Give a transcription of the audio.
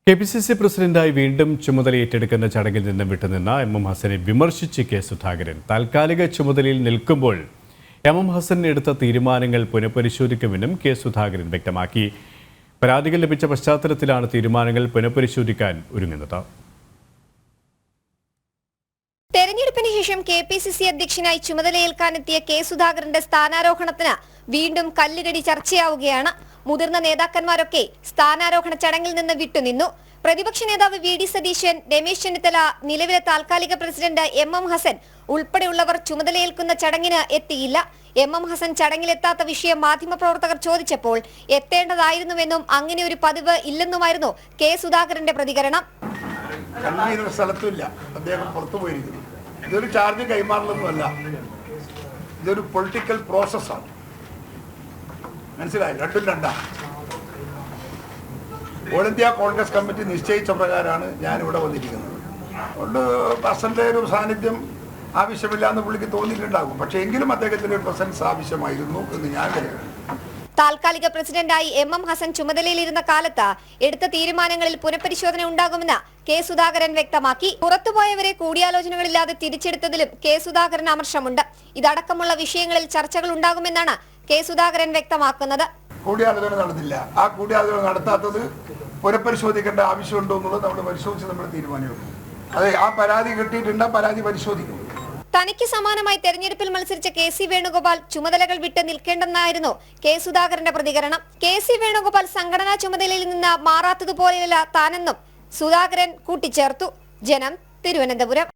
KPCC പ്രസിഡന്റായി വീണ്ടും ചുമതലയേറ്റെടുക്കുന്ന ചടങ്ങിൽ നിന്ന് വിട്ടുനിന്ന എം ഹസനെ വിമർശിച്ച് കെ സുധാകരൻ. താൽക്കാലിക ചുമതലയിൽ നിൽക്കുമ്പോൾ എം ഹസൻ എടുത്ത തീരുമാനങ്ങൾ പുനഃപരിശോധിക്കുമെന്നും കെ സുധാകരൻ വ്യക്തമാക്കി. പരാതികൾ ലഭിച്ച പശ്ചാത്തലത്തിലാണ് തീരുമാനങ്ങൾ പുനഃപരിശോധിക്കാൻ ഒരുങ്ങുന്നത്. തെരഞ്ഞെടുപ്പിന് ശേഷം കെപിസിസി അധ്യക്ഷനായി ചുമതലയേൽക്കാനെത്തിയ കെ സുധാകരന്റെ സ്ഥാനാരോഹണത്തിന് വീണ്ടും കല്ലുകടി ചർച്ചയാവുകയാണ്. മുതിർന്ന നേതാക്കന്മാരൊക്കെ സ്ഥാനാരോഹണ ചടങ്ങിൽ നിന്ന് വിട്ടുനിന്നു. പ്രതിപക്ഷ നേതാവ് വി ഡി സതീശൻ, രമേശ് ചെന്നിത്തല, നിലവിലെ താൽക്കാലിക പ്രസിഡന്റ് എം ഹസൻ ഉൾപ്പെടെയുള്ളവർ ചുമതലയേൽക്കുന്ന ചടങ്ങിന് എത്തിയില്ല. എം ഹസൻ ചടങ്ങിലെത്താത്ത വിഷയം മാധ്യമപ്രവർത്തകർ ചോദിച്ചപ്പോൾ എത്തേണ്ടതായിരുന്നുവെന്നും അങ്ങനെ ഒരു പതിവ് ഇല്ലെന്നുമായിരുന്നു കെ സുധാകരന്റെ പ്രതികരണം. അദ്ദേഹം പുറത്തു പോയിരിക്കുന്നു. ഇതൊരു ചാർജ് കൈമാറലൊന്നുമല്ല, ഇതൊരു പൊളിറ്റിക്കൽ പ്രോസസ്സാണ്. മനസ്സിലായി? രണ്ടും രണ്ടാണ്. ഓൾ ഇന്ത്യ കോൺഗ്രസ് കമ്മിറ്റി നിശ്ചയിച്ച പ്രകാരമാണ് ഞാനിവിടെ വന്നിരിക്കുന്നത്. അതുകൊണ്ട് ഹസന്റെ ഒരു സാന്നിധ്യം ആവശ്യമില്ല എന്ന് പുള്ളിക്ക് തോന്നിയിട്ടുണ്ടാകും. പക്ഷേ എങ്കിലും അദ്ദേഹത്തിന്റെ പ്രസൻസ് ആവശ്യമായിരുന്നു എന്ന് ഞാൻ കരുതുന്നു. താൽക്കാലിക പ്രസിഡന്റായി എം ഹസൻ ചുമതലയിലിരുന്ന കാലത്ത് എടുത്ത തീരുമാനങ്ങളിൽ പുനഃപരിശോധന ഉണ്ടാകുമെന്ന് കെ സുധാകരൻ വ്യക്തമാക്കി. പുറത്തുപോയവരെ കൂടിയാലോചനകളില്ലാതെ തിരിച്ചെടുത്തതിലും കെ സുധാകരൻ അമർഷമുണ്ട്. ഇതടക്കമുള്ള വിഷയങ്ങളിൽ ചർച്ചകൾ ഉണ്ടാകുമെന്നാണ് കെ സുധാകരൻ വ്യക്തമാക്കുന്നത്. കൂടിയാലോചന നടന്നില്ല. ആ കൂടിയാലോചന നടത്താത്തത് പുനഃപരിശോധിക്കേണ്ട ആവശ്യമുണ്ടോ എന്നുള്ളത് നമ്മൾ പരിശോധിച്ച് നമ്മൾ തീരുമാനമെടുക്കും. അതെ, ആ പരാതി കിട്ടിയിട്ടുണ്ട്, പരാതി പരിശോധിക്കും. തനിക്ക് സമാനമായി തെരഞ്ഞെടുപ്പിൽ മത്സരിച്ച കെ സി വേണുഗോപാൽ ചുമതലകൾ വിട്ട് നിൽക്കേണ്ടെന്നായിരുന്നു കെ സുധാകരന്റെ പ്രതികരണം. കെ സി വേണുഗോപാൽ സംഘടനാ ചുമതലയിൽ നിന്ന് മാറാത്തതുപോലെയല്ല താനെന്നും സുധാകരൻ കൂട്ടിച്ചേർത്തു. ജനം, തിരുവനന്തപുരം.